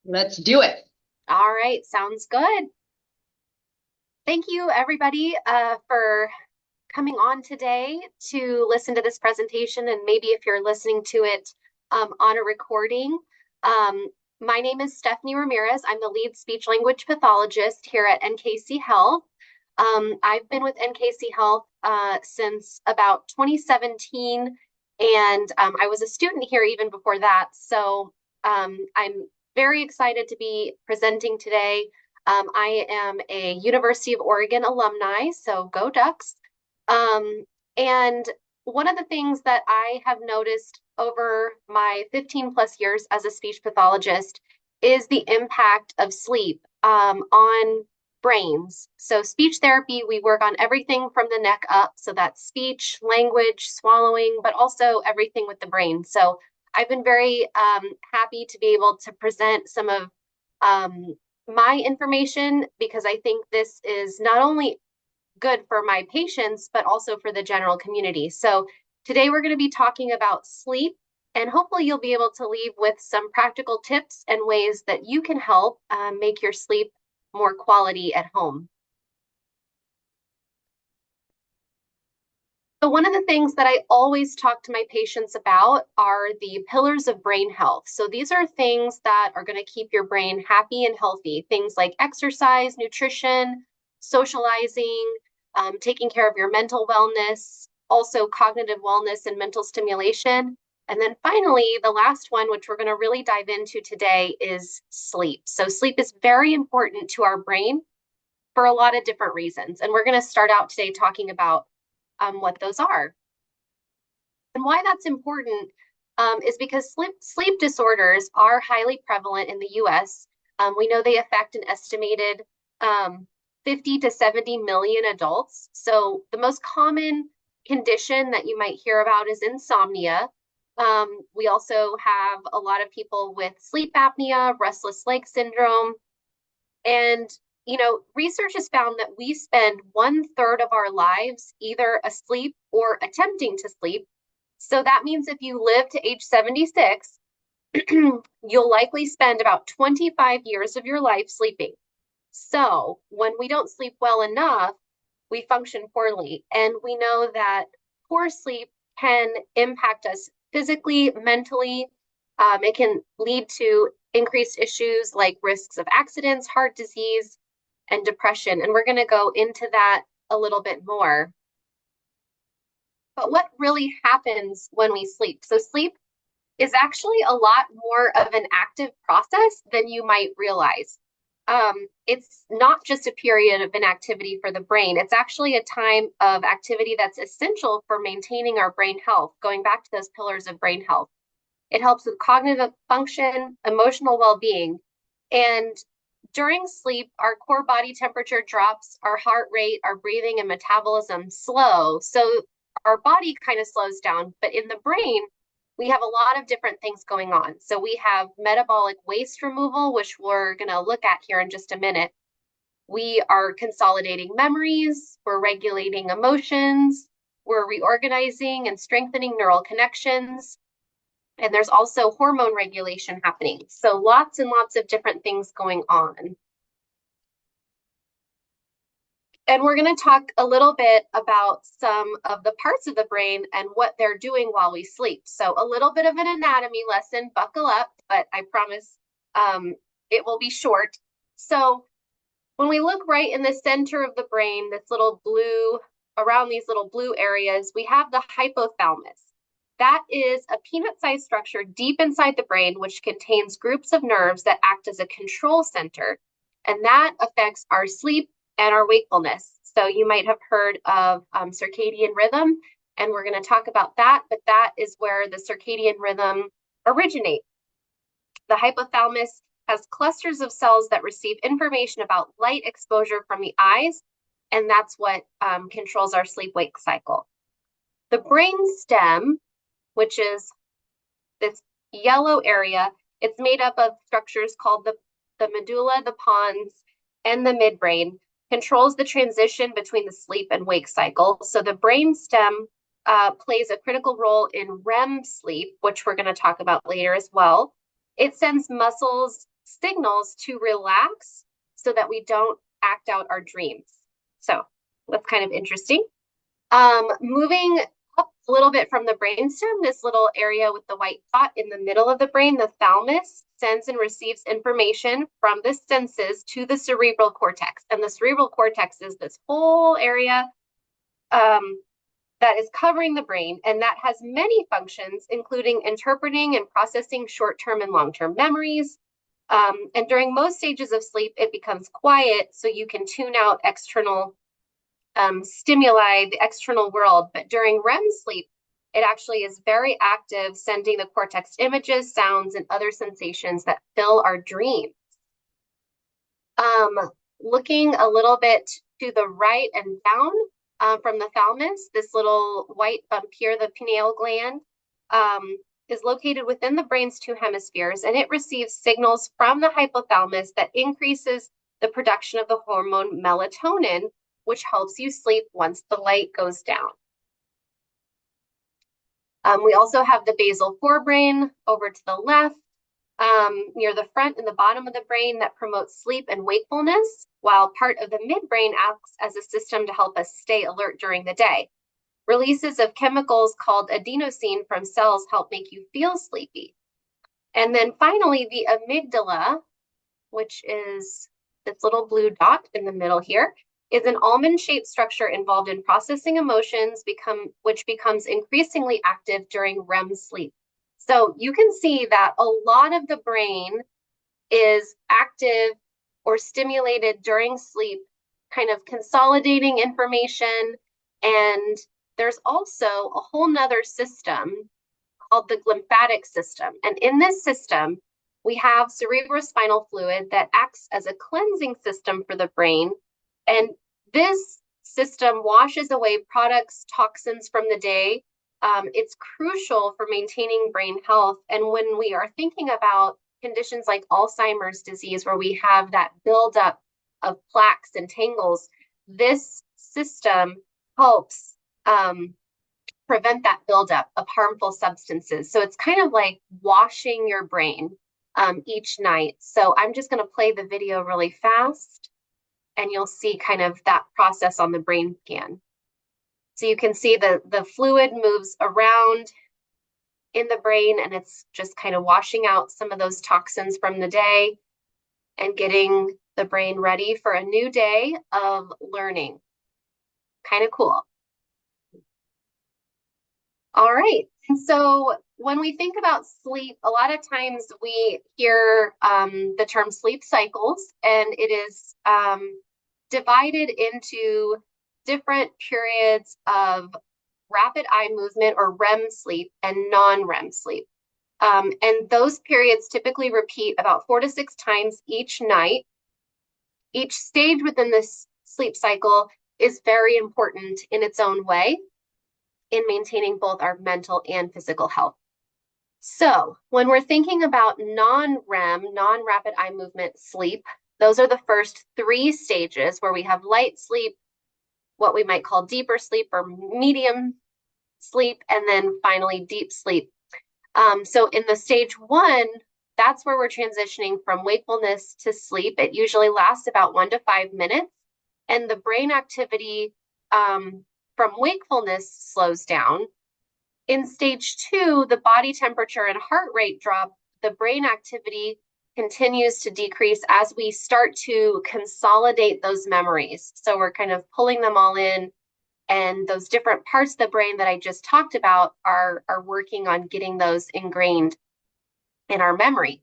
Let's do it. All right, sounds good. Thank you, everybody, for coming on today to listen to this presentation. And maybe if you're listening to it on a recording, um, my name is Stephanie Ramirez. I'm the lead speech language pathologist here at NKC Health. I've been with NKC Health since about 2017, and I was a student here even before that. So I'm very excited to be presenting today. I am a University of Oregon alumni, so go Ducks. And one of the things that I have noticed over my 15 plus years as a speech pathologist is the impact of sleep on brains. So speech therapy, we work on everything from the neck up. So that's speech, language, swallowing, but also everything with the brain. So I've been very happy to be able to present some of my information because I think this is not only good for my patients, but also for the general community. So today we're going to be talking about sleep, and hopefully you'll be able to leave with some practical tips and ways that you can help make your sleep more quality at home. So one of the things that I always talk to my patients about are the pillars of brain health. So these are things that are going to keep your brain happy and healthy. Things like exercise, nutrition, socializing, taking care of your mental wellness, also cognitive wellness and mental stimulation. And then finally, the last one, which we're going to really dive into today, is sleep. So sleep is very important to our brain for a lot of different reasons. And we're going to start out today talking about what those are. And why that's important is because sleep disorders are highly prevalent in the US. We know they affect an estimated 50 to 70 million adults. So the most common condition that you might hear about is insomnia. We also have a lot of people with sleep apnea, restless leg syndrome, and research has found that we spend 1/3 of our lives either asleep or attempting to sleep. So that means if you live to age 76, you'll likely spend about 25 years of your life sleeping. So when we don't sleep well enough, we function poorly. And we know that poor sleep can impact us physically, mentally. It can lead to increased issues like risks of accidents, heart disease, and depression. And we're going to go into that a little bit more. But what really happens when we sleep? So sleep is actually a lot more of an active process than you might realize. It's not just a period of inactivity for the brain. It's actually a time of activity that's essential for maintaining our brain health, going back to those pillars of brain health. It helps with cognitive function, emotional well-being, and during sleep, our core body temperature drops, our heart rate, our breathing, and metabolism slow. So our body kind of slows down, but in the brain, we have a lot of different things going on. So we have metabolic waste removal, which we're going to look at here in just a minute. We are consolidating memories, we're regulating emotions, we're reorganizing and strengthening neural connections. And there's also hormone regulation happening. So lots and lots of different things going on. And we're going to talk a little bit about some of the parts of the brain and what they're doing while we sleep. So a little bit of an anatomy lesson, buckle up, but I promise it will be short. So when we look right in the center of the brain, this little blue, around these little blue areas, we have the hypothalamus. That is a peanut-sized structure deep inside the brain, which contains groups of nerves that act as a control center. And that affects our sleep and our wakefulness. So you might have heard of circadian rhythm, and we're going to talk about that, but that is where the circadian rhythm originates. The hypothalamus has clusters of cells that receive information about light exposure from the eyes, and that's what controls our sleep-wake cycle. The brain stem, which is this yellow area, it's made up of structures called the medulla, the pons, and the midbrain, controls the transition between the sleep and wake cycle. So the brain stem plays a critical role in REM sleep, which we're going to talk about later as well. It sends muscles, signals to relax so that we don't act out our dreams. So that's kind of interesting. Moving up a little bit from the brainstem, this little area with the white dot in the middle of the brain, the thalamus, sends and receives information from the senses to the cerebral cortex. And the cerebral cortex is this whole area that is covering the brain, and that has many functions, including interpreting and processing short-term and long-term memories. And during most stages of sleep, it becomes quiet, so you can tune out external stimuli, the external world. But during REM sleep, it actually is very active, sending the cortex images, sounds, and other sensations that fill our dreams. Looking a little bit to the right and down from the thalamus, this little white bump here, the pineal gland, is located within the brain's two hemispheres, and it receives signals from the hypothalamus that increases the production of the hormone melatonin, which helps you sleep once the light goes down. We also have the basal forebrain over to the left, near the front and the bottom of the brain, that promotes sleep and wakefulness, while part of the midbrain acts as a system to help us stay alert during the day. Releases of chemicals called adenosine from cells help make you feel sleepy. And then finally, the amygdala, which is this little blue dot in the middle here, is an almond-shaped structure involved in processing emotions, which becomes increasingly active during REM sleep. So you can see that a lot of the brain is active or stimulated during sleep, kind of consolidating information. And there's also a whole nother system called the glymphatic system. And in this system, we have cerebrospinal fluid that acts as a cleansing system for the brain. And this system washes away products, toxins from the day. It's crucial for maintaining brain health. And when we are thinking about conditions like Alzheimer's disease, where we have that buildup of plaques and tangles, this system helps prevent that buildup of harmful substances. So it's kind of like washing your brain each night. So I'm just going to play the video really fast, and you'll see kind of that process on the brain scan. So you can see the fluid moves around in the brain, and it's just kind of washing out some of those toxins from the day and getting the brain ready for a new day of learning. Kind of cool. All right. And so when we think about sleep, a lot of times we hear the term sleep cycles, and it is divided into different periods of rapid eye movement or REM sleep and non-REM sleep. And those periods typically repeat about 4 to 6 times each night. Each stage within this sleep cycle is very important in its own way in maintaining both our mental and physical health. So when we're thinking about non-REM, non-rapid eye movement sleep, those are the first 3 stages, where we have light sleep, what we might call deeper sleep or medium sleep, and then finally deep sleep. So in the stage 1, that's where we're transitioning from wakefulness to sleep. It usually lasts about 1 to 5 minutes, and the brain activity from wakefulness slows down. In stage 2, the body temperature and heart rate drop. The brain activity continues to decrease as we start to consolidate those memories. So we're kind of pulling them all in, and those different parts of the brain that I just talked about are working on getting those ingrained in our memory.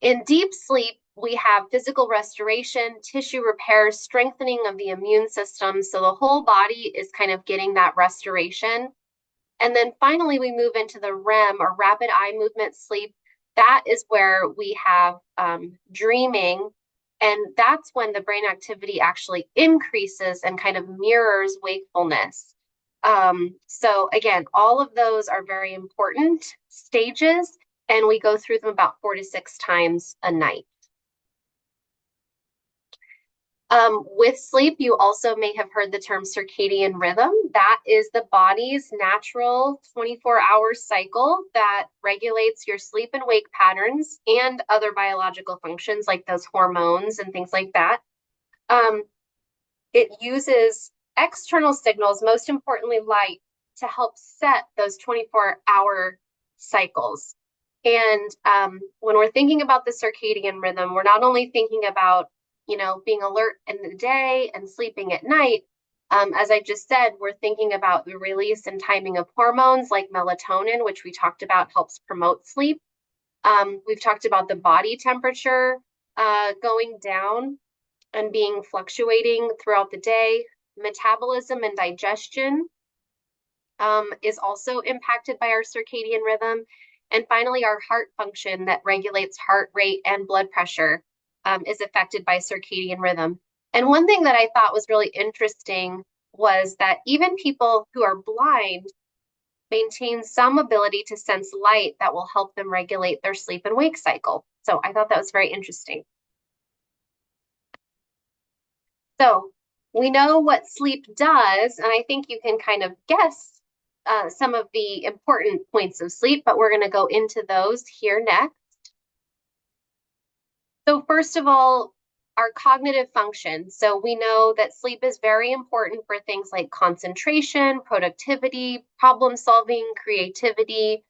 In deep sleep, we have physical restoration, tissue repair, strengthening of the immune system. So the whole body is kind of getting that restoration. And then finally, we move into the REM, or rapid eye movement sleep. That is where we have dreaming, and that's when the brain activity actually increases and kind of mirrors wakefulness. So again, all of those are very important stages, and we go through them about 4 to 6 times a night. With sleep, you also may have heard the term circadian rhythm. That is the body's natural 24-hour cycle that regulates your sleep and wake patterns and other biological functions like those hormones and things like that. It uses external signals, most importantly light, to help set those 24-hour cycles. And when we're thinking about the circadian rhythm, we're not only thinking about, being alert in the day and sleeping at night. As I just said, we're thinking about the release and timing of hormones like melatonin, which we talked about helps promote sleep. We've talked about the body temperature going down and being fluctuating throughout the day. Metabolism and digestion is also impacted by our circadian rhythm. And finally, our heart function that regulates heart rate and blood pressure is affected by circadian rhythm. And one thing that I thought was really interesting was that even people who are blind maintain some ability to sense light that will help them regulate their sleep and wake cycle. So I thought that was very interesting. So we know what sleep does, and I think you can kind of guess some of the important points of sleep, but we're going to go into those here next. So first of all, our cognitive function. So we know that sleep is very important for things like concentration, productivity, problem solving, creativity.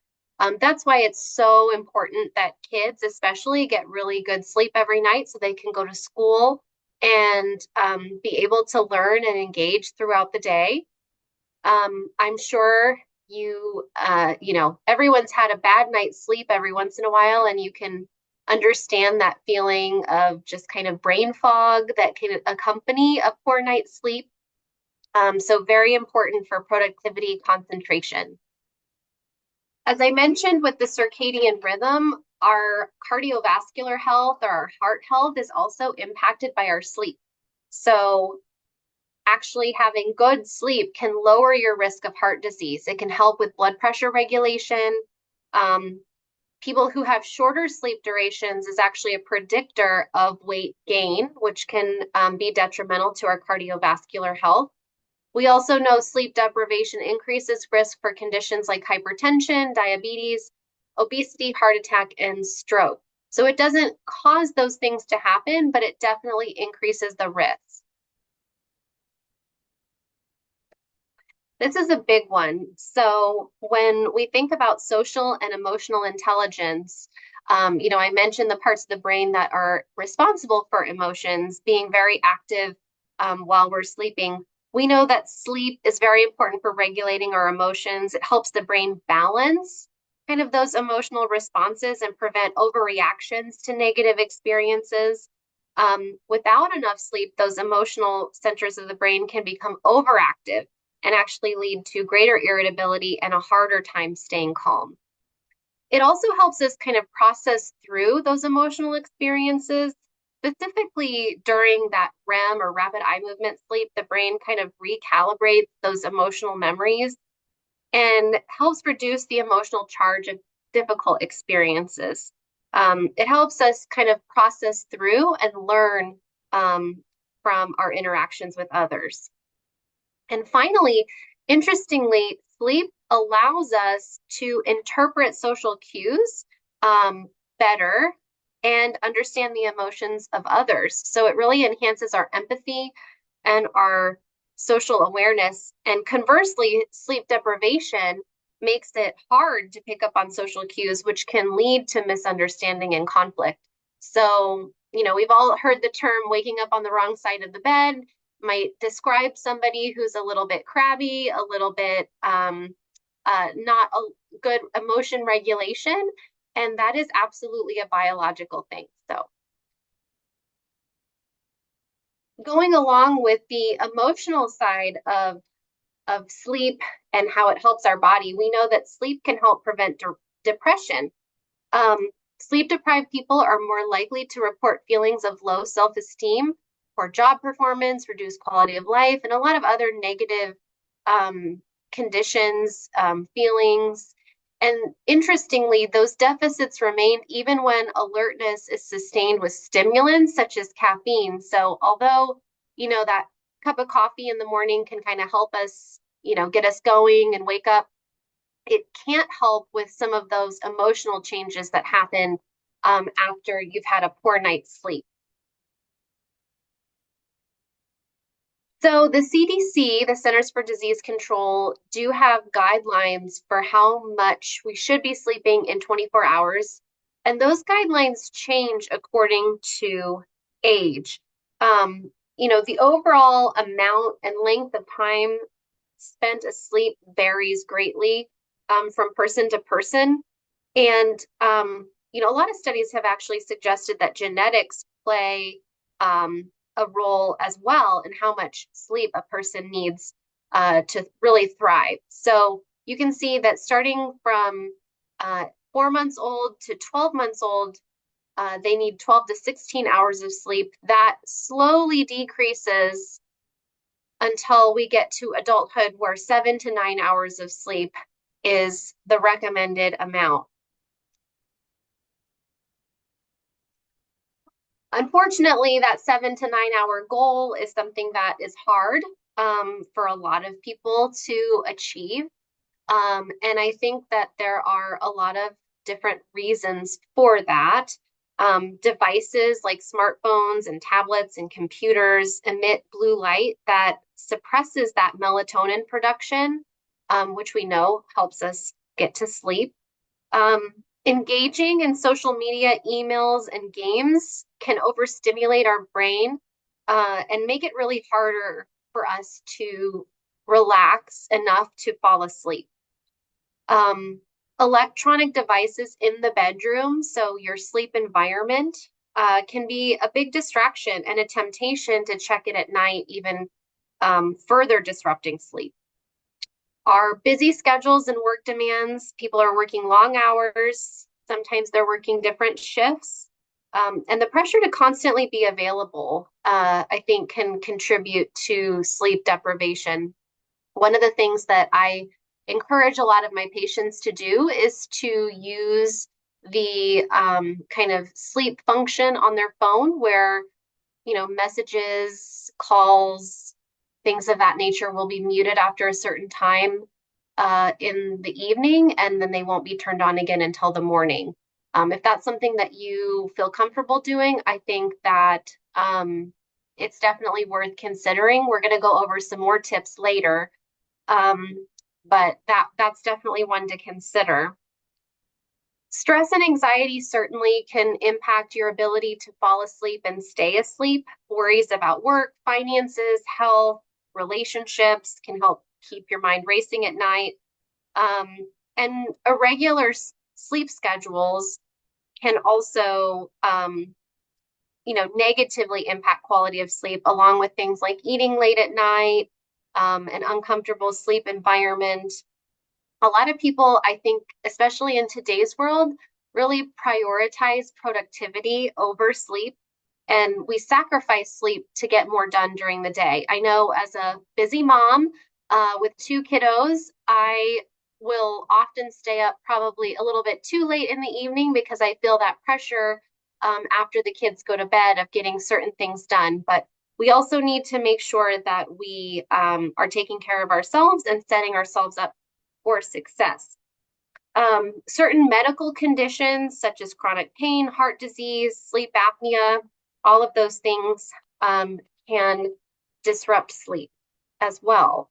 That's why it's so important that kids especially get really good sleep every night so they can go to school and be able to learn and engage throughout the day. I'm sure everyone's had a bad night's sleep every once in a while, and you can understand that feeling of just kind of brain fog that can accompany a poor night's sleep. So very important for productivity, concentration. As I mentioned with the circadian rhythm, our cardiovascular health or our heart health is also impacted by our sleep. So actually having good sleep can lower your risk of heart disease. It can help with blood pressure regulation. People who have shorter sleep durations is actually a predictor of weight gain, which can be detrimental to our cardiovascular health. We also know sleep deprivation increases risk for conditions like hypertension, diabetes, obesity, heart attack, and stroke. So it doesn't cause those things to happen, but it definitely increases the risk. This is a big one. So when we think about social and emotional intelligence, I mentioned the parts of the brain that are responsible for emotions being very active while we're sleeping. We know that sleep is very important for regulating our emotions. It helps the brain balance kind of those emotional responses and prevent overreactions to negative experiences. Without enough sleep, those emotional centers of the brain can become overactive and actually lead to greater irritability and a harder time staying calm. It also helps us kind of process through those emotional experiences. Specifically during that REM or rapid eye movement sleep, the brain kind of recalibrates those emotional memories and helps reduce the emotional charge of difficult experiences. It helps us kind of process through and learn from our interactions with others. And finally, interestingly, sleep allows us to interpret social cues better and understand the emotions of others. So it really enhances our empathy and our social awareness. And conversely, sleep deprivation makes it hard to pick up on social cues, which can lead to misunderstanding and conflict. So, we've all heard the term waking up on the wrong side of the bed might describe somebody who's a little bit crabby, a little bit not a good emotion regulation. And that is absolutely a biological thing. So going along with the emotional side of sleep and how it helps our body, we know that sleep can help prevent depression. Sleep-deprived people are more likely to report feelings of low self-esteem, poor job performance, reduced quality of life, and a lot of other negative conditions, feelings. And interestingly, those deficits remain even when alertness is sustained with stimulants such as caffeine. So although that cup of coffee in the morning can kind of help us, get us going and wake up. It can't help with some of those emotional changes that happen after you've had a poor night's sleep. So the CDC, the Centers for Disease Control, do have guidelines for how much we should be sleeping in 24 hours. And those guidelines change according to age. The overall amount and length of time spent asleep varies greatly from person to person. And, a lot of studies have actually suggested that genetics play a role as well in how much sleep a person needs to really thrive. So you can see that starting from 4 months old to 12 months old, they need 12 to 16 hours of sleep. That slowly decreases until we get to adulthood, where 7 to 9 hours of sleep is the recommended amount. Unfortunately, that 7 to 9 hour goal is something that is hard for a lot of people to achieve. And I think that there are a lot of different reasons for that. Devices like smartphones and tablets and computers emit blue light that suppresses that melatonin production, which we know helps us get to sleep. Engaging in social media, emails, and games can overstimulate our brain and make it really harder for us to relax enough to fall asleep. Electronic devices in the bedroom, so your sleep environment, can be a big distraction and a temptation to check it at night, even further disrupting sleep. Our busy schedules and work demands, people are working long hours, sometimes they're working different shifts, and the pressure to constantly be available, I think, can contribute to sleep deprivation. One of the things that I encourage a lot of my patients to do is to use the kind of sleep function on their phone where, messages, calls, things of that nature will be muted after a certain time in the evening, and then they won't be turned on again until the morning. If that's something that you feel comfortable doing, I think that it's definitely worth considering. We're going to go over some more tips later, but that's definitely one to consider. Stress and anxiety certainly can impact your ability to fall asleep and stay asleep. Worries about work, finances, health, relationships can help keep your mind racing at night. And irregular sleep schedules can also, negatively impact quality of sleep, along with things like eating late at night, an uncomfortable sleep environment. A lot of people, I think, especially in today's world, really prioritize productivity over sleep, and we sacrifice sleep to get more done during the day. I know as a busy mom with 2 kiddos, I will often stay up probably a little bit too late in the evening because I feel that pressure after the kids go to bed of getting certain things done. But we also need to make sure that we are taking care of ourselves and setting ourselves up for success. Certain medical conditions such as chronic pain, heart disease, sleep apnea, all of those things can disrupt sleep as well.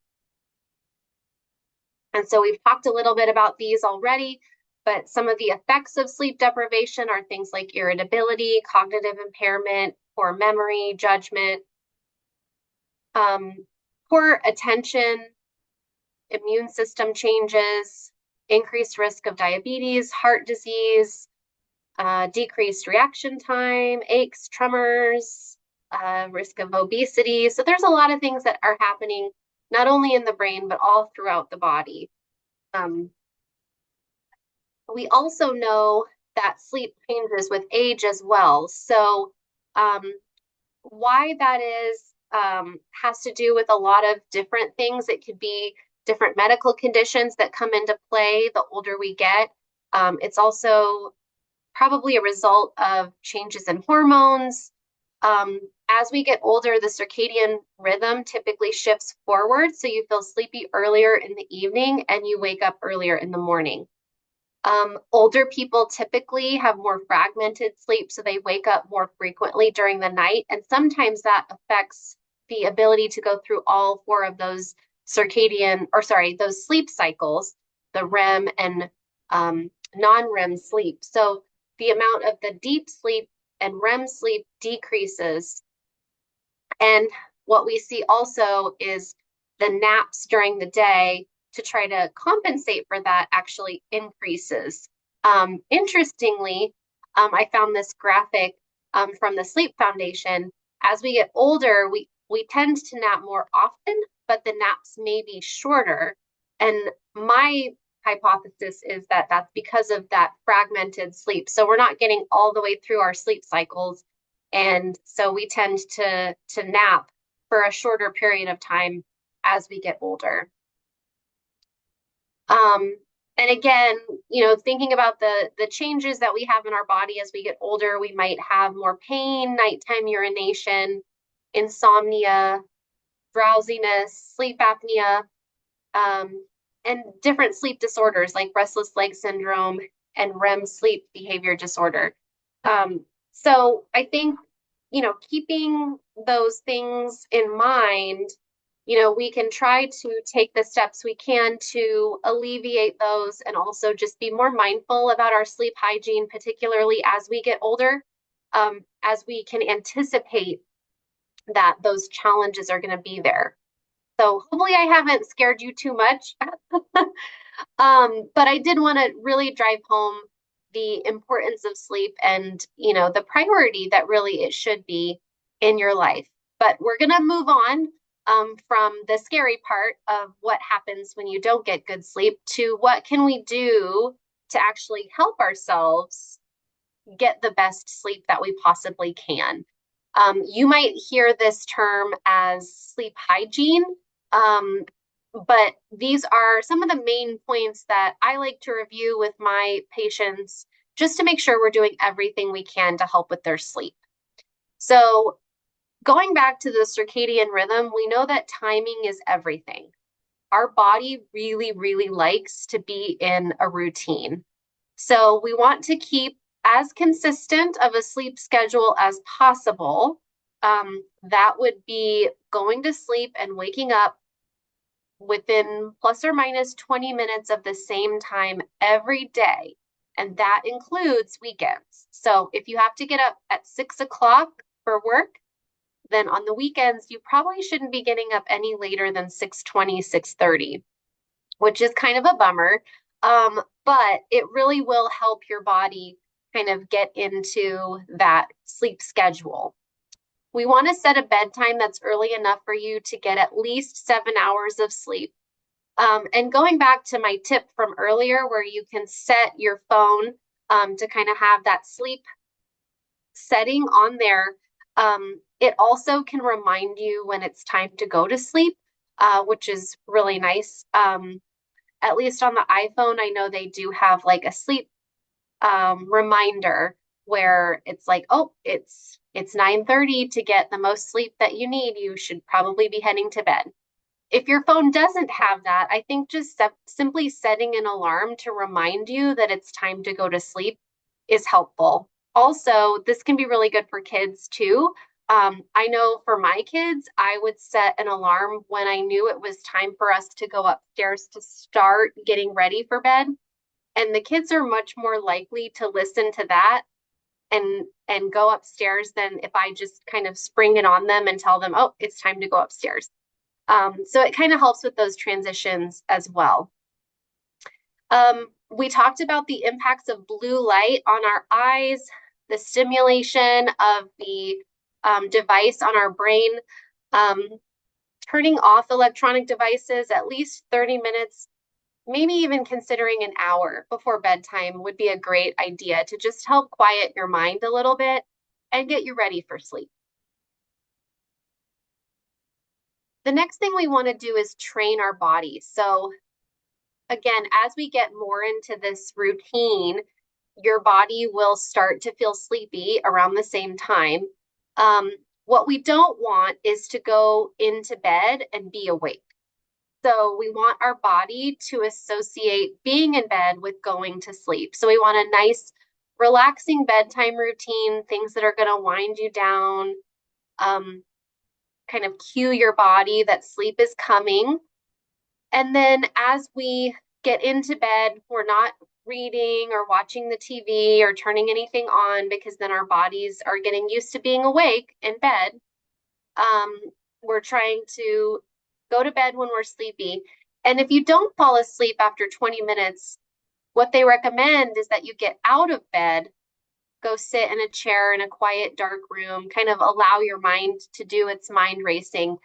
And so we've talked a little bit about these already, but some of the effects of sleep deprivation are things like irritability, cognitive impairment, poor memory, judgment, poor attention, immune system changes, increased risk of diabetes, heart disease, decreased reaction time, aches, tremors, risk of obesity. So there's a lot of things that are happening not only in the brain, but all throughout the body. We also know that sleep changes with age as well. So why that is has to do with a lot of different things. It could be different medical conditions that come into play the older we get. It's also probably a result of changes in hormones, As we get older, the circadian rhythm typically shifts forward, so you feel sleepy earlier in the evening and you wake up earlier in the morning. Older people typically have more fragmented sleep, so they wake up more frequently during the night, and sometimes that affects the ability to go through all four of those those sleep cycles, the REM and non-REM sleep. So the amount of the deep sleep and REM sleep decreases. And what we see also is the naps during the day to try to compensate for that actually increases. Interestingly, I found this graphic from the Sleep Foundation. As we get older, we tend to nap more often, but the naps may be shorter. And my hypothesis is that that's because of that fragmented sleep. So we're not getting all the way through our sleep cycles. And so we tend to nap for a shorter period of time as we get older. And again, thinking about the changes that we have in our body as we get older, we might have more pain, nighttime urination, insomnia, drowsiness, sleep apnea, and different sleep disorders like restless leg syndrome and REM sleep behavior disorder. So I think, keeping those things in mind, we can try to take the steps we can to alleviate those and also just be more mindful about our sleep hygiene, particularly as we get older, as we can anticipate that those challenges are going to be there. So hopefully I haven't scared you too much. But I did want to really drive home the importance of sleep and, the priority that really it should be in your life. But we're going to move on from the scary part of what happens when you don't get good sleep to what can we do to actually help ourselves get the best sleep that we possibly can. You might hear this term as sleep hygiene. But these are some of the main points that I like to review with my patients just to make sure we're doing everything we can to help with their sleep. So going back to the circadian rhythm, we know that timing is everything. Our body really, really likes to be in a routine. So we want to keep as consistent of a sleep schedule as possible. That would be going to sleep and waking up within plus or minus 20 minutes of the same time every day. And that includes weekends. So if you have to get up at 6 o'clock for work, then on the weekends, you probably shouldn't be getting up any later than 6:20, 6:30, which is kind of a bummer. But it really will help your body kind of get into that sleep schedule. We want to set a bedtime that's early enough for you to get at least 7 hours of sleep. And going back to my tip from earlier, where you can set your phone to kind of have that sleep setting on there, it also can remind you when it's time to go to sleep, which is really nice. At least on the iPhone, I know they do have like a sleep reminder where it's like, oh, it's 9:30 to get the most sleep that you need. You should probably be heading to bed. If your phone doesn't have that, I think just simply setting an alarm to remind you that it's time to go to sleep is helpful. Also, this can be really good for kids too. I know for my kids, I would set an alarm when I knew it was time for us to go upstairs to start getting ready for bed. And the kids are much more likely to listen to that and go upstairs than if I just kind of spring it on them and tell them, oh, it's time to go upstairs. So it kind of helps with those transitions as well. We talked about the impacts of blue light on our eyes, the stimulation of the device on our brain. Turning off electronic devices at least 30 minutes, maybe even considering an hour before bedtime would be a great idea to just help quiet your mind a little bit and get you ready for sleep. The next thing we want to do is train our body. So again, as we get more into this routine, your body will start to feel sleepy around the same time. Um, what we don't want is to go into bed and be awake. So we want our body to associate being in bed with going to sleep. So we want a nice, relaxing bedtime routine, things that are going to wind you down, kind of cue your body that sleep is coming. And then as we get into bed, we're not reading or watching the TV or turning anything on because then our bodies are getting used to being awake in bed. We're trying to go to bed when we're sleepy. And if you don't fall asleep after 20 minutes, what they recommend is that you get out of bed, go sit in a chair in a quiet, dark room, kind of allow your mind to do its mind racing.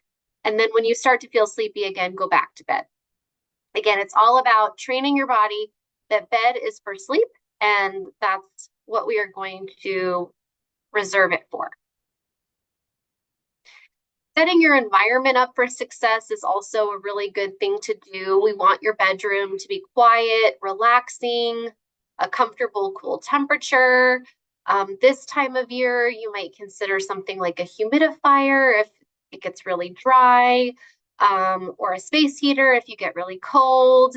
And then when you start to feel sleepy again, go back to bed. Again, it's all about training your body that bed is for sleep, and that's what we are going to reserve it for. Setting your environment up for success is also a really good thing to do. We want your bedroom to be quiet, relaxing, a comfortable, cool temperature. This time of year, you might consider something like a humidifier if it gets really dry, or a space heater if you get really cold.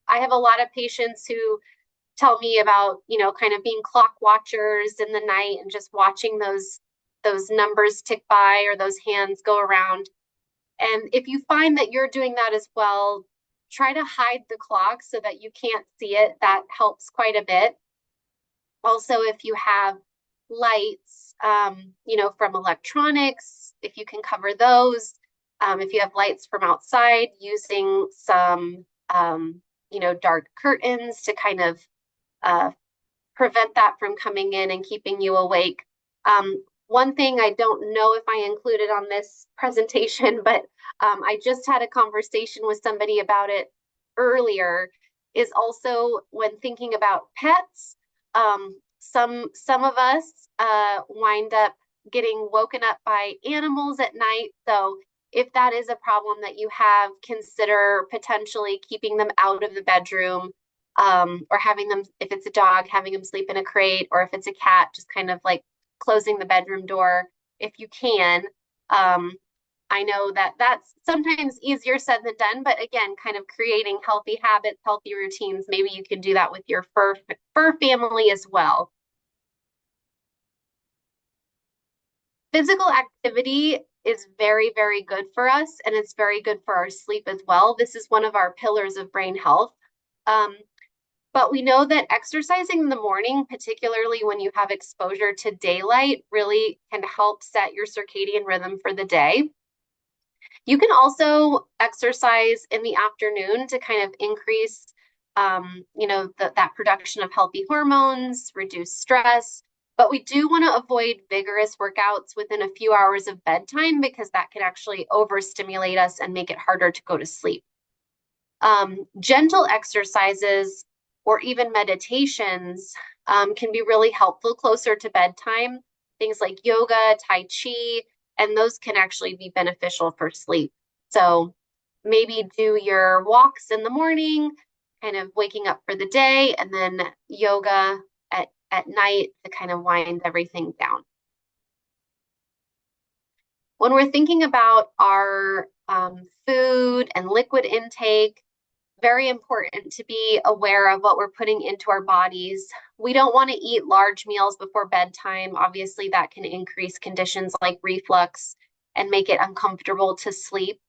I have a lot of patients who tell me about, kind of being clock watchers in the night and just watching those numbers tick by or those hands go around. And if you find that you're doing that as well, try to hide the clock so that you can't see it. That helps quite a bit. Also, if you have lights, from electronics, if you can cover those. If you have lights from outside, using some, dark curtains to kind of prevent that from coming in and keeping you awake. One thing I don't know if I included on this presentation, but I just had a conversation with somebody about it earlier, is also when thinking about pets, some of us wind up getting woken up by animals at night. So if that is a problem that you have, consider potentially keeping them out of the bedroom, or having them, if it's a dog, having them sleep in a crate, or if it's a cat, just kind of like closing the bedroom door if you can. I know that that's sometimes easier said than done, but again, kind of creating healthy habits, healthy routines. Maybe you can do that with your fur family as well. Physical activity is very, very good for us, and it's very good for our sleep as well. This is one of our pillars of brain health. But we know that exercising in the morning, particularly when you have exposure to daylight, really can help set your circadian rhythm for the day. You can also exercise in the afternoon to kind of increase, that production of healthy hormones, reduce stress. But we do want to avoid vigorous workouts within a few hours of bedtime because that can actually overstimulate us and make it harder to go to sleep. Gentle exercises or even meditations can be really helpful closer to bedtime. Things like yoga, Tai Chi, and those can actually be beneficial for sleep. So maybe do your walks in the morning, kind of waking up for the day, and then yoga at night to kind of wind everything down. When we're thinking about our food and liquid intake, very important to be aware of what we're putting into our bodies. We don't want to eat large meals before bedtime. Obviously, that can increase conditions like reflux and make it uncomfortable to sleep.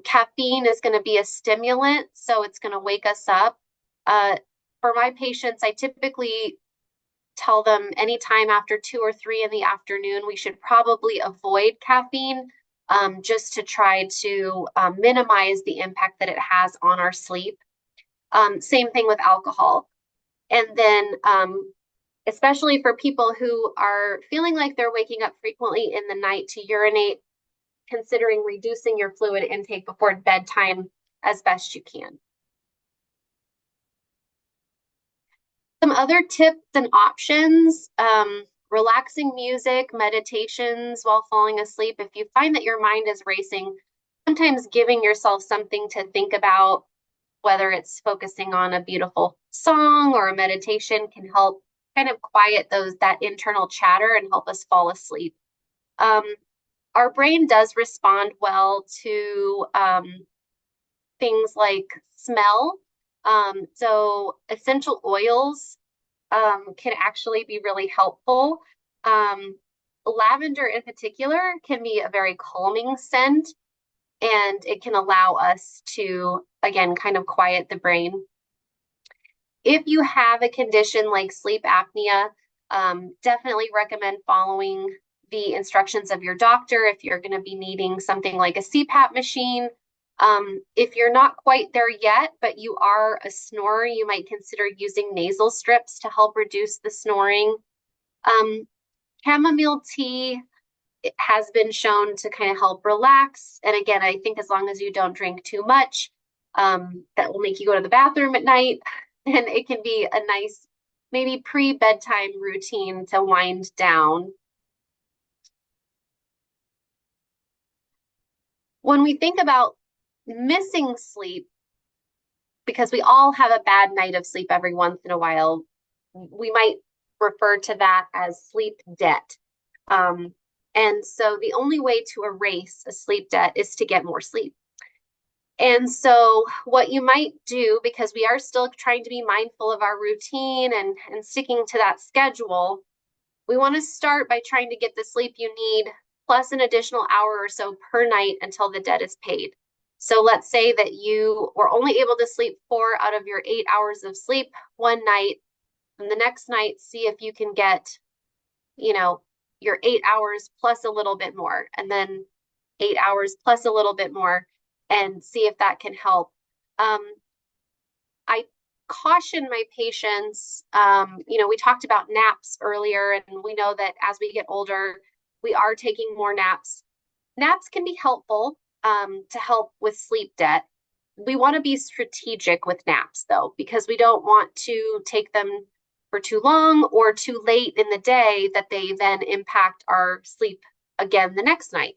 Caffeine is going to be a stimulant, so it's going to wake us up. For my patients, I typically tell them anytime after 2 or 3 in the afternoon, we should probably avoid caffeine, just to try to minimize the impact that it has on our sleep. Same thing with alcohol. And then, especially for people who are feeling like they're waking up frequently in the night to urinate, considering reducing your fluid intake before bedtime as best you can. Some other tips and options, relaxing music, meditations while falling asleep. If you find that your mind is racing, sometimes giving yourself something to think about, whether it's focusing on a beautiful song or a meditation, can help kind of quiet that internal chatter and help us fall asleep. Our brain does respond well to things like smell. So essential oils can actually be really helpful. Lavender in particular can be a very calming scent, and it can allow us to, again, kind of quiet the brain. If you have a condition like sleep apnea, definitely recommend following the instructions of your doctor if you're going to be needing something like a CPAP machine. If you're not quite there yet, but you are a snorer, you might consider using nasal strips to help reduce the snoring. Chamomile tea, it has been shown to kind of help relax. And again, I think as long as you don't drink too much, that will make you go to the bathroom at night. And it can be a nice, maybe pre-bedtime routine to wind down. When we think about missing sleep, because we all have a bad night of sleep every once in a while, we might refer to that as sleep debt. And so the only way to erase a sleep debt is to get more sleep. And so what you might do, because we are still trying to be mindful of our routine and sticking to that schedule, we want to start by trying to get the sleep you need plus an additional hour or so per night until the debt is paid. So let's say that you were only able to sleep 4 out of your 8 hours of sleep one night, and the next night see if you can get, your 8 hours plus a little bit more, and then 8 hours plus a little bit more, and see if that can help. I caution my patients, we talked about naps earlier, and we know that as we get older, we are taking more naps. Naps can be helpful to help with sleep debt. We want to be strategic with naps, though, because we don't want to take them for too long or too late in the day that they then impact our sleep again the next night.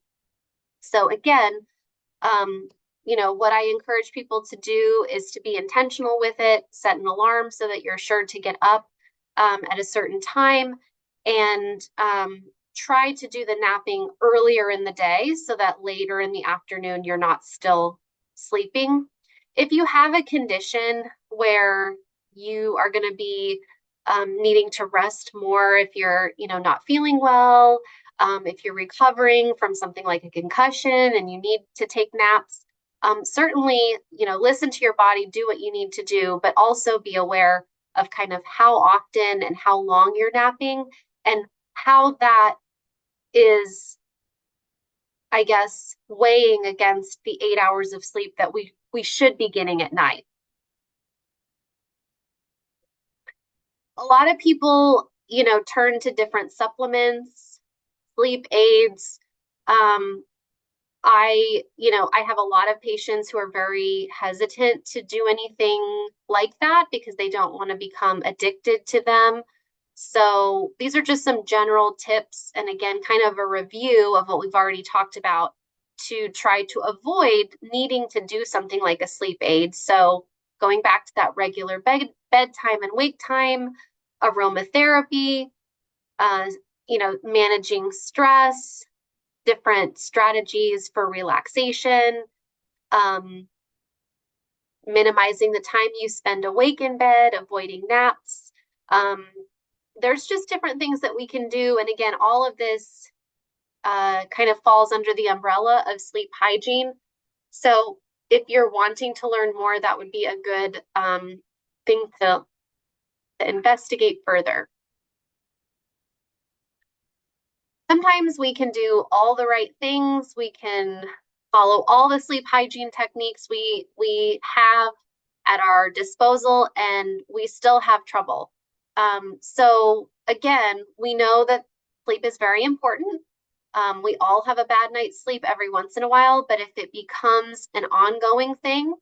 So again, what I encourage people to do is to be intentional with it, set an alarm so that you're sure to get up at a certain time, and try to do the napping earlier in the day so that later in the afternoon you're not still sleeping. If you have a condition where you are going to be needing to rest more, if you're not feeling well, if you're recovering from something like a concussion and you need to take naps, certainly listen to your body, do what you need to do, but also be aware of kind of how often and how long you're napping and how that is, I guess, weighing against the 8 hours of sleep that we should be getting at night. A lot of people, turn to different supplements, sleep aids. I have a lot of patients who are very hesitant to do anything like that because they don't want to become addicted to them. So these are just some general tips, and again, kind of a review of what we've already talked about to try to avoid needing to do something like a sleep aid. So going back to that regular bedtime and wake time, aromatherapy, managing stress, different strategies for relaxation, minimizing the time you spend awake in bed, avoiding naps. There's just different things that we can do. And again, all of this kind of falls under the umbrella of sleep hygiene. So if you're wanting to learn more, that would be a good thing to investigate further. Sometimes we can do all the right things. We can follow all the sleep hygiene techniques we have at our disposal, and we still have trouble. So again, we know that sleep is very important. We all have a bad night's sleep every once in a while, but if it becomes an ongoing thing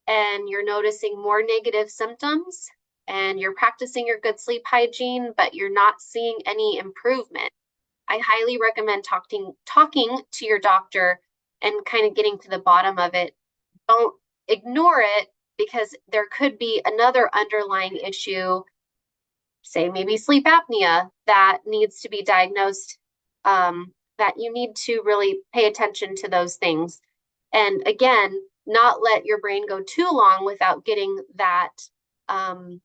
and you're noticing more negative symptoms and you're practicing your good sleep hygiene, but you're not seeing any improvement, I highly recommend talking to your doctor and kind of getting to the bottom of it. Don't ignore it, because there could be another underlying issue say maybe sleep apnea that needs to be diagnosed, that you need to really pay attention to those things. And again, not let your brain go too long without getting that, um,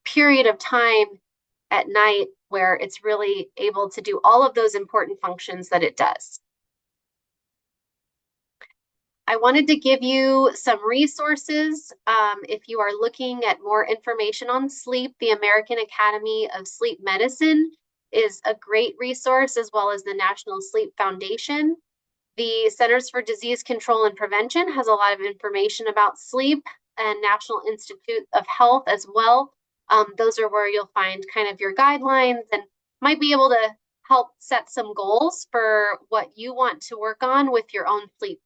period of time at night where it's really able to do all of those important functions that it does. I wanted to give you some resources. If you are looking at more information on sleep, the American Academy of Sleep Medicine is a great resource, as well as the National Sleep Foundation. The Centers for Disease Control and Prevention has a lot of information about sleep, and National Institute of Health as well. Those are where you'll find kind of your guidelines and might be able to help set some goals for what you want to work on with your own sleep.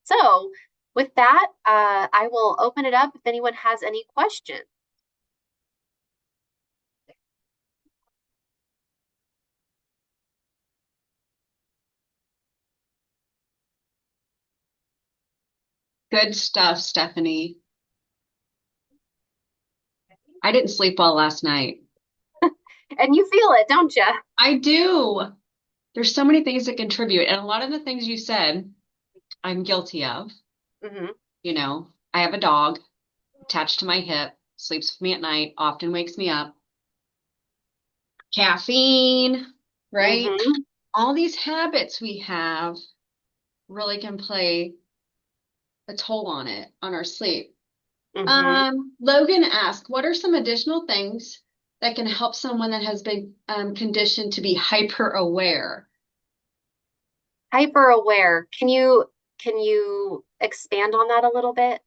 So with that, I will open it up if anyone has any questions. Good stuff, Stephanie. I didn't sleep well last night. And you feel it, don't you? I do. There's so many things that contribute, and a lot of the things you said, I'm guilty of. Mm-hmm. I have a dog attached to my hip, sleeps with me at night, often wakes me up. Caffeine, right? Mm-hmm. All these habits we have really can play a toll on it, on our sleep. Mm-hmm. Logan asked, what are some additional things that can help someone that has been conditioned to be hyper aware? Hyper aware. Can you expand on that a little bit?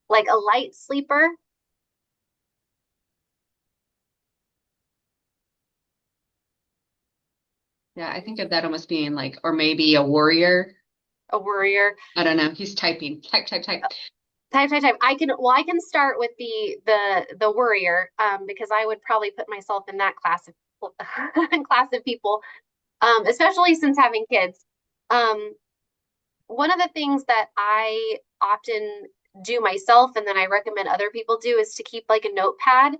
Like a light sleeper? Yeah, I think of that almost being like, or maybe a warrior. A worrier? I don't know. He's typing. Type, type, type. Type. I can start with the worrier, because I would probably put myself in that class of people, especially since having kids. Um, One of the things that I often do myself and then I recommend other people do is to keep like a notepad,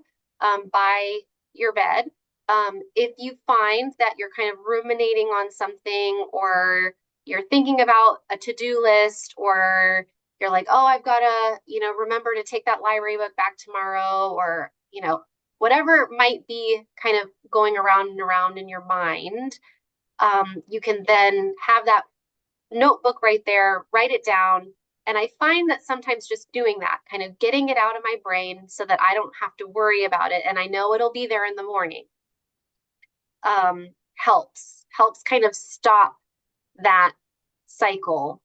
by your bed. If you find that you're kind of ruminating on something, or you're thinking about a to-do list, or you're like, oh, I've got to, remember to take that library book back tomorrow, or, whatever might be kind of going around and around in your mind, you can then have that notebook right there, write it down. And I find that sometimes just doing that, kind of getting it out of my brain so that I don't have to worry about it and I know it'll be there in the morning, helps kind of stop that cycle,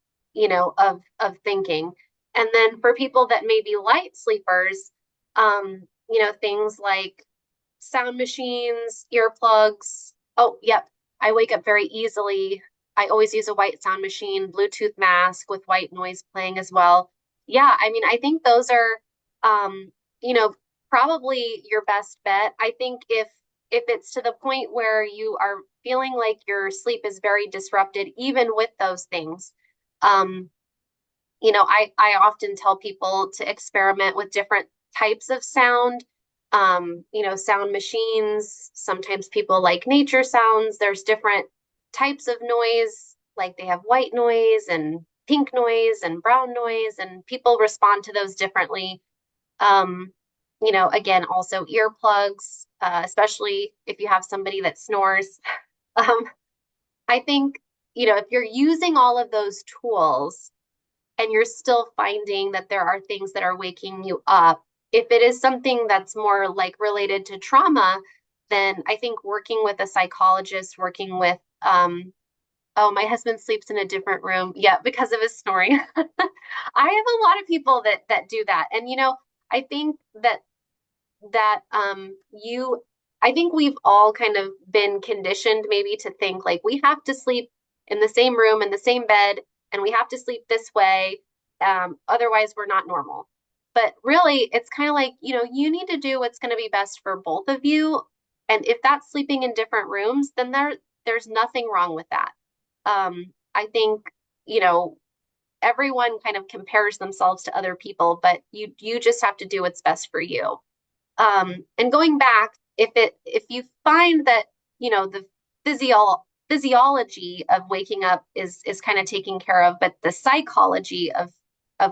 of thinking. And then for people that may be light sleepers, things like sound machines, earplugs. Oh, yep. I wake up very easily. I always use a white sound machine, Bluetooth mask with white noise playing as well. Yeah, I mean, I think those are, um, you know, probably your best bet. I think if it's to the point where you are feeling like your sleep is very disrupted, even with those things, um, I often tell people to experiment with different types of sound, sound machines. Sometimes people like nature sounds. There's different types of noise, like they have white noise and pink noise and brown noise, and people respond to those differently. Again, also earplugs, especially if you have somebody that snores. Um, I think, if you're using all of those tools and you're still finding that there are things that are waking you up, if it is something that's more like related to trauma, then I think working with a psychologist, working with, oh, my husband sleeps in a different room. Yeah, because of his snoring. I have a lot of people that do that. And I think that you I think we've all kind of been conditioned maybe to think like we have to sleep in the same room, in the same bed, and we have to sleep this way. Otherwise, we're not normal. But really, it's kind of like, you need to do what's going to be best for both of you. And if that's sleeping in different rooms, then there's nothing wrong with that. I think, you know, everyone kind of compares themselves to other people, but you just have to do what's best for you. And going back, if you find that, the physiology of waking up is kind of taken care of, but the psychology of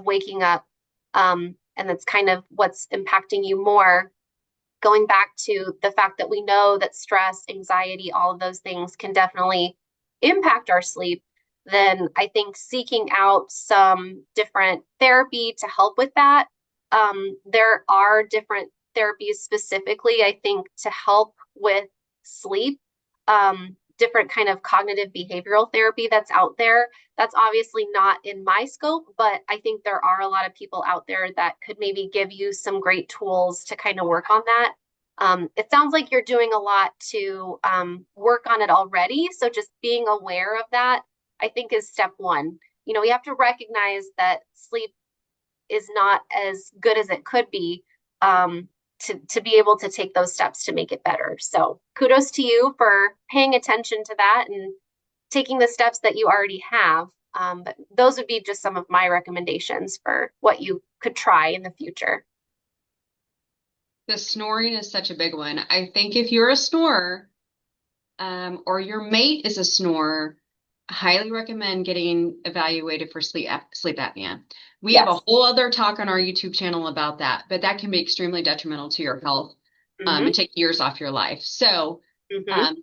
waking up, and that's kind of what's impacting you more, going back to the fact that we know that stress, anxiety, all of those things can definitely impact our sleep, then I think seeking out some different therapy to help with that. There are different therapies specifically, I think, to help with sleep. Different kind of cognitive behavioral therapy that's out there. That's obviously not in my scope, but I think there are a lot of people out there that could maybe give you some great tools to kind of work on that. It sounds like you're doing a lot to work on it already. So just being aware of that, I think, is step one. We have to recognize that sleep is not as good as it could be, to be able to take those steps to make it better. So kudos to you for paying attention to that and taking the steps that you already have. But those would be just some of my recommendations for what you could try in the future. The snoring is such a big one. I think if you're a snorer, or your mate is a snorer, I highly recommend getting evaluated for sleep apnea. We have a Yes. whole other talk on our YouTube channel about that, but that can be extremely detrimental to your health, and take years off your life. So, Mm-hmm.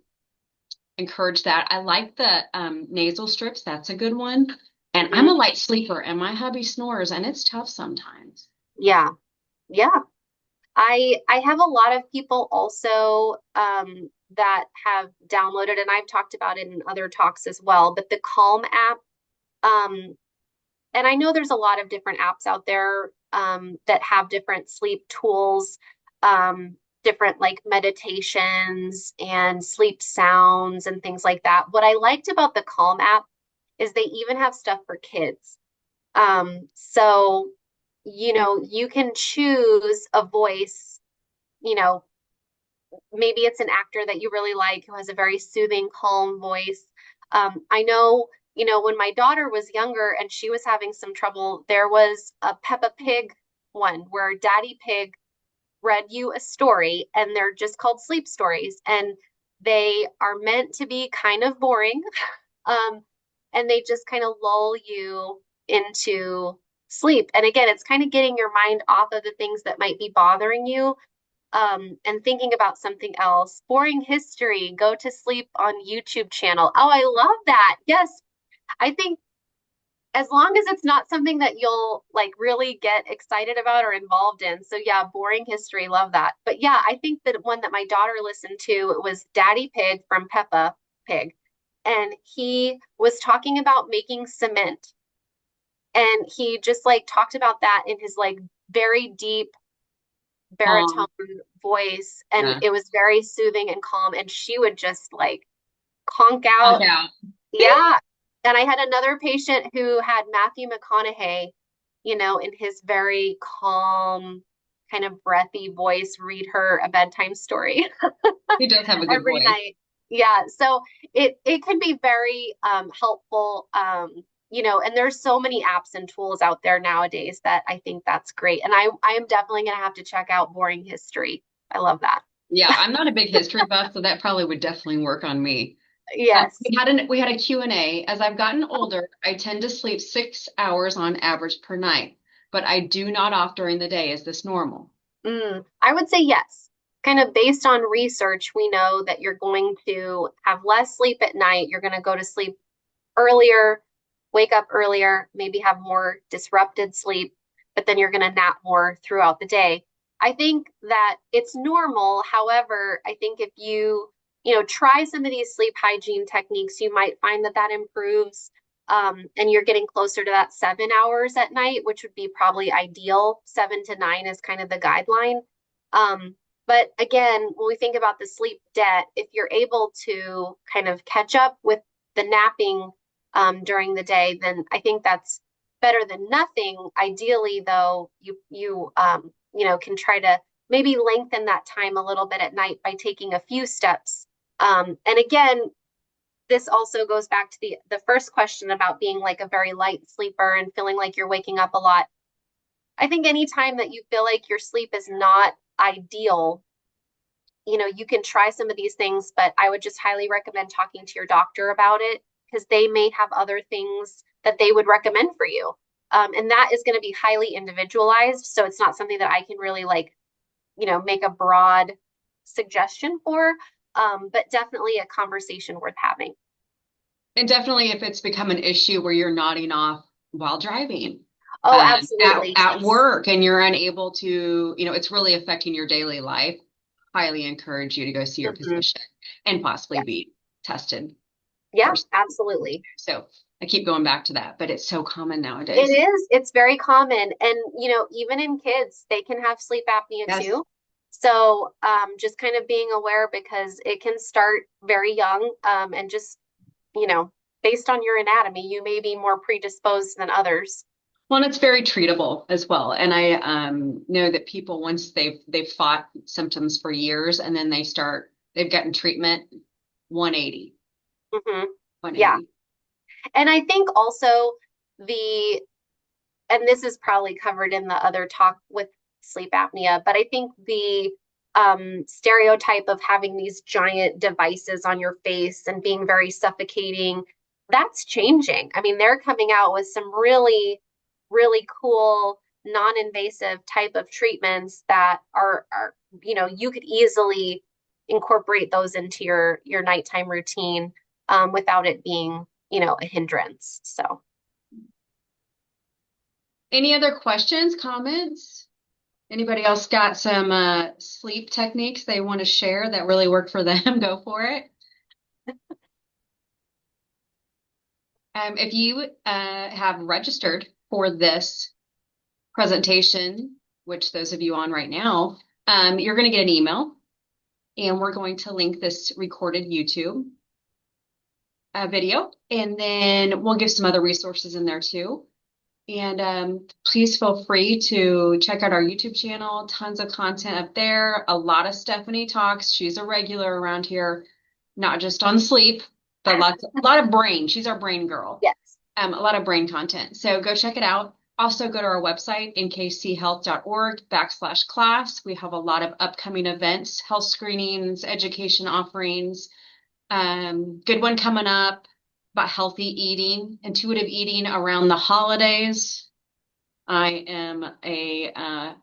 encourage that. I like the nasal strips. That's a good one. And I'm Mm-hmm. a light sleeper, and my hubby snores, and it's tough sometimes. Yeah. Yeah. I have a lot of people also, that have downloaded, and I've talked about it in other talks as well, but the Calm app. And I know there's a lot of different apps out there, that have different sleep tools, different like meditations and sleep sounds and things like that. What I liked about the Calm app is they even have stuff for kids. So, you can choose a voice, you know, maybe it's an actor that you really like who has a very soothing, calm voice. I know, when my daughter was younger and she was having some trouble, there was a Peppa Pig one where Daddy Pig read you a story, and they're just called sleep stories. And they are meant to be kind of boring. Um, and they just kind of lull you into sleep. And again, it's kind of getting your mind off of the things that might be bothering you, and thinking about something else. Boring history, go to sleep on YouTube channel. Oh, I love that. Yes, I think as long as it's not something that you'll like really get excited about or involved in. So yeah, boring history, love that. But yeah, I think that one that my daughter listened to was Daddy Pig from Peppa Pig. And he was talking about making cement. And he just like talked about that in his like very deep baritone voice, and Yeah. it was very soothing and calm, and she would just like conk Punk out. out. Yeah. And I had another patient who had Matthew McConaughey, in his very calm, kind of breathy voice, read her a bedtime story He does have a good every voice. night. Yeah, so it can be very helpful. And there's so many apps and tools out there nowadays that I think that's great. And I am definitely gonna have to check out Boring History. I love that. Yeah, I'm not a big history buff, so that probably would definitely work on me. Yes. We had a Q&A. As I've gotten older, I tend to sleep 6 hours on average per night, but I do not off during the day. Is this normal? I would say yes. Kind of based on research, we know that you're going to have less sleep at night. You're going to go to sleep earlier, wake up earlier, maybe have more disrupted sleep, but then you're going to nap more throughout the day. I think that it's normal. However, I think if you try some of these sleep hygiene techniques, you might find that that improves. And you're getting closer to that 7 hours at night, which would be probably ideal. 7 to 9 is kind of the guideline. But again, when we think about the sleep debt, if you're able to kind of catch up with the napping, during the day, then I think that's better than nothing. Ideally, though, you can try to maybe lengthen that time a little bit at night by taking a few steps. And again, this also goes back to the first question about being like a very light sleeper and feeling like you're waking up a lot. I think anytime that you feel like your sleep is not ideal, you can try some of these things, but I would just highly recommend talking to your doctor about it because they may have other things that they would recommend for you. And that is going to be highly individualized. So it's not something that I can really like, make a broad suggestion for, but definitely a conversation worth having. And definitely if it's become an issue where you're nodding off while driving, Oh, at, absolutely. at work and you're unable to, it's really affecting your daily life, highly encourage you to go see your Mhm. physician and possibly Yes. be tested Yeah, first. absolutely. So I keep going back to that, but it's so common It nowadays. is. It's very common. And, even in kids, they can have sleep apnea Yes. too. So just kind of being aware because it can start very young and just, you know, based on your anatomy, you may be more predisposed than others. Well, and it's very treatable as well. And I know that people once they've fought symptoms for years and then they've gotten treatment 180, Hmm. Yeah. 180. And I think also the, and this is probably covered in the other talk with sleep apnea, but I think the stereotype of having these giant devices on your face and being very suffocating, that's changing. I mean, they're coming out with some really, really cool, non-invasive type of treatments that are you could easily incorporate those into your nighttime routine without it being, a hindrance. So. Any other questions, comments? Anybody else got some sleep techniques they want to share that really work for them? Go for it. If you have registered for this presentation, which those of you on right now, you're going to get an email, and we're going to link this recorded YouTube video, and then we'll give some other resources in there too. And please feel free to check out our YouTube channel. Tons of content up there. A lot of Stephanie talks. She's a regular around here, not just on sleep, but a lot of brain. She's our brain girl. Yes. A lot of brain content. So go check it out. Also go to our website, nkchealth.org/class. We have a lot of upcoming events, health screenings, education offerings. Good one coming up about healthy eating, intuitive eating around the holidays. I am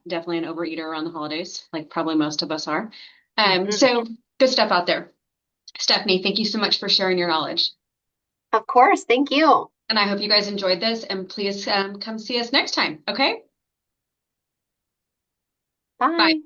definitely an overeater around the holidays, like probably most of us are. Mhm. So good stuff out there. Stephanie, thank you so much for sharing your knowledge. Of course. Thank you. And I hope you guys enjoyed this, and please come see us next time. Okay? Bye. Bye.